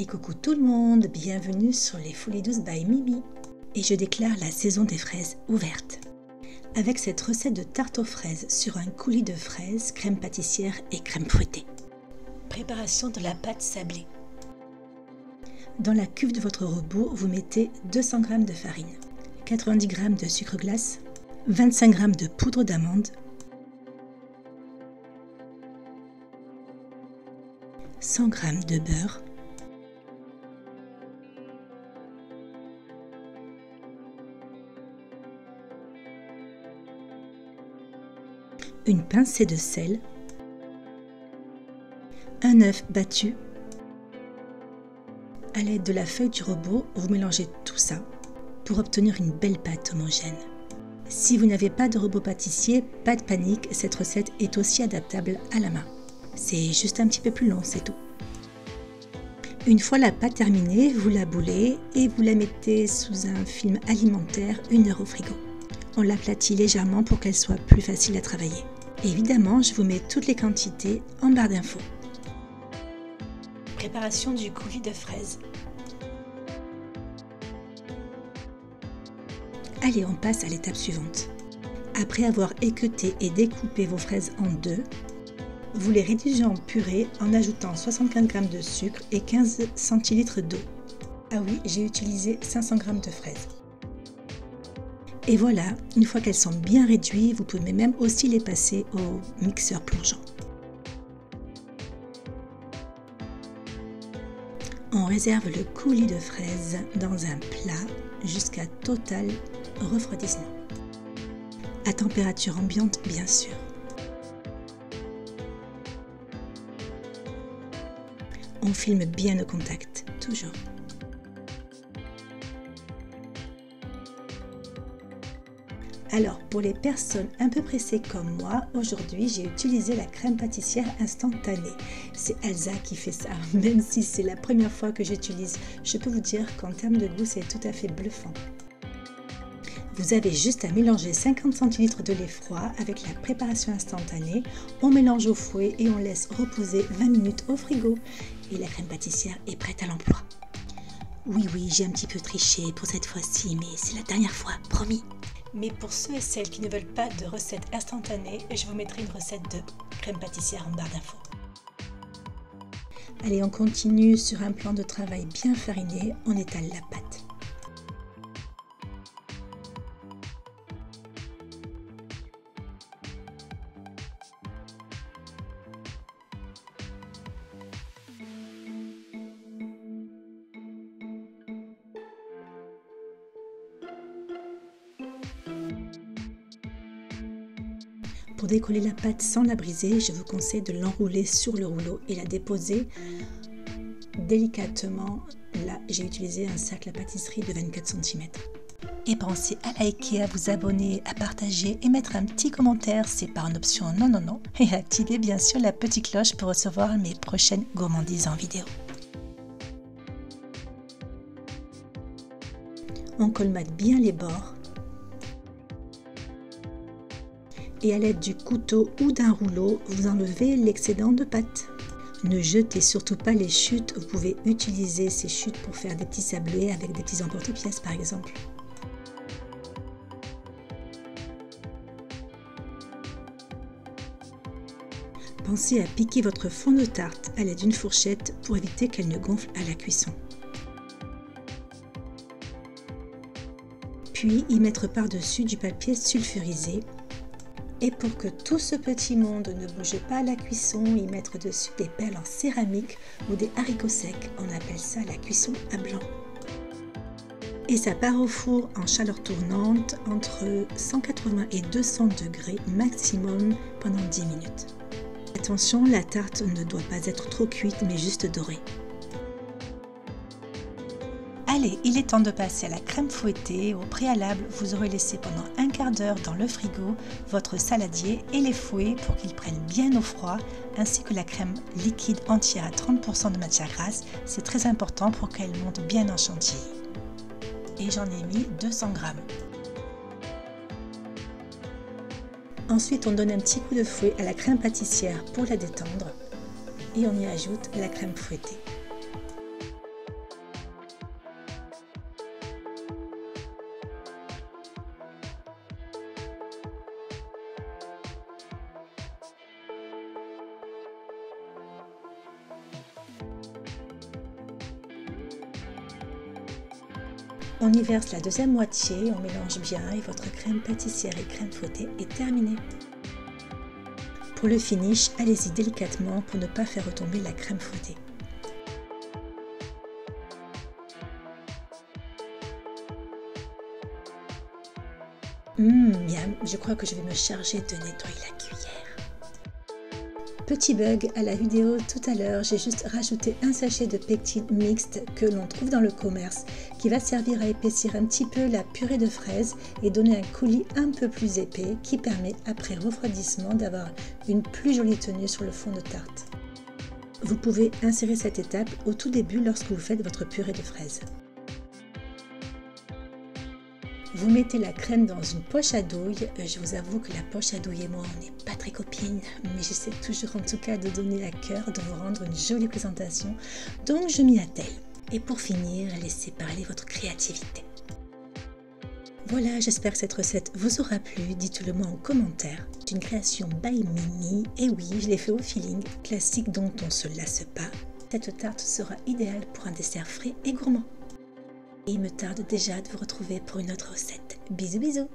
coucou tout le monde, bienvenue sur les Folies Douces by Mimi. Et je déclare la saison des fraises ouverte. Avec cette recette de tarte aux fraises sur un coulis de fraises, crème pâtissière et crème fouettée. Préparation de la pâte sablée. Dans la cuve de votre robot, vous mettez 200 g de farine, 90 g de sucre glace, 25 g de poudre d'amande, 100 g de beurre, une pincée de sel, un œuf battu. À l'aide de la feuille du robot, vous mélangez tout ça pour obtenir une belle pâte homogène. Si vous n'avez pas de robot pâtissier, pas de panique, cette recette est aussi adaptable à la main. C'est juste un petit peu plus long, c'est tout. Une fois la pâte terminée, vous la boulez et vous la mettez sous un film alimentaire 1 heure au frigo. On l'aplatit légèrement pour qu'elle soit plus facile à travailler. Évidemment, je vous mets toutes les quantités en barre d'infos. Préparation du coulis de fraises. Allez, on passe à l'étape suivante. Après avoir équeuté et découpé vos fraises en deux, vous les rédigez en purée en ajoutant 75 g de sucre et 15 centilitres d'eau. Ah oui, j'ai utilisé 500 g de fraises. Et voilà, une fois qu'elles sont bien réduites, vous pouvez même aussi les passer au mixeur plongeant. On réserve le coulis de fraises dans un plat jusqu'à total refroidissement. À température ambiante, bien sûr. On filme bien au contact, toujours. Alors, pour les personnes un peu pressées comme moi, aujourd'hui, j'ai utilisé la crème pâtissière instantanée. C'est Elsa qui fait ça, même si c'est la première fois que j'utilise. Je peux vous dire qu'en termes de goût, c'est tout à fait bluffant. Vous avez juste à mélanger 50 centilitres de lait froid avec la préparation instantanée. On mélange au fouet et on laisse reposer 20 minutes au frigo. Et la crème pâtissière est prête à l'emploi. Oui, j'ai un petit peu triché pour cette fois-ci, mais c'est la dernière fois, promis. Mais pour ceux et celles qui ne veulent pas de recette instantanée, je vous mettrai une recette de crème pâtissière en barre d'infos. Allez, on continue sur un plan de travail bien fariné, on étale la pâte. Pour décoller la pâte sans la briser, je vous conseille de l'enrouler sur le rouleau et la déposer délicatement. Là, j'ai utilisé un cercle à pâtisserie de 24 cm. Et pensez à liker, à vous abonner, à partager et mettre un petit commentaire, c'est pas une option non. Et activez bien sûr la petite cloche pour recevoir mes prochaines gourmandises en vidéo. On colmate bien les bords. Et à l'aide du couteau ou d'un rouleau, vous enlevez l'excédent de pâte. Ne jetez surtout pas les chutes, vous pouvez utiliser ces chutes pour faire des petits sablés avec des petits emporte-pièces par exemple. Pensez à piquer votre fond de tarte à l'aide d'une fourchette pour éviter qu'elle ne gonfle à la cuisson. Puis y mettre par-dessus du papier sulfurisé. Et pour que tout ce petit monde ne bouge pas à la cuisson, y mettre dessus des perles en céramique ou des haricots secs. On appelle ça la cuisson à blanc. Et ça part au four en chaleur tournante entre 180 et 200 degrés maximum pendant 10 minutes. Attention, la tarte ne doit pas être trop cuite mais juste dorée. Allez, il est temps de passer à la crème fouettée. Au préalable, vous aurez laissé pendant un quart d'heure dans le frigo votre saladier et les fouets pour qu'ils prennent bien au froid, ainsi que la crème liquide entière à 30% de matière grasse. C'est très important pour qu'elle monte bien en chantilly. Et j'en ai mis 200 g. Ensuite, on donne un petit coup de fouet à la crème pâtissière pour la détendre et on y ajoute la crème fouettée. On y verse la deuxième moitié, on mélange bien et votre crème pâtissière et crème fouettée est terminée. Pour le finish, allez-y délicatement pour ne pas faire retomber la crème fouettée. Miam, je crois que je vais me charger de nettoyer la cuillère. Petit bug à la vidéo tout à l'heure, j'ai juste rajouté un sachet de pectine mixte que l'on trouve dans le commerce qui va servir à épaissir un petit peu la purée de fraises et donner un coulis un peu plus épais qui permet après refroidissement d'avoir une plus jolie tenue sur le fond de tarte. Vous pouvez insérer cette étape au tout début lorsque vous faites votre purée de fraises. Vous mettez la crème dans une poche à douille. Je vous avoue que la poche à douille et moi, on n'est pas très copines, mais j'essaie toujours en tout cas de donner à cœur, de vous rendre une jolie présentation. Donc je m'y attelle. Et pour finir, laissez parler votre créativité. Voilà, j'espère que cette recette vous aura plu. Dites-le moi en commentaire. C'est une création by Mimi. Et oui, je l'ai fait au feeling, classique dont on ne se lasse pas. Cette tarte sera idéale pour un dessert frais et gourmand. Et il me tarde déjà de vous retrouver pour une autre recette. Bisous bisous!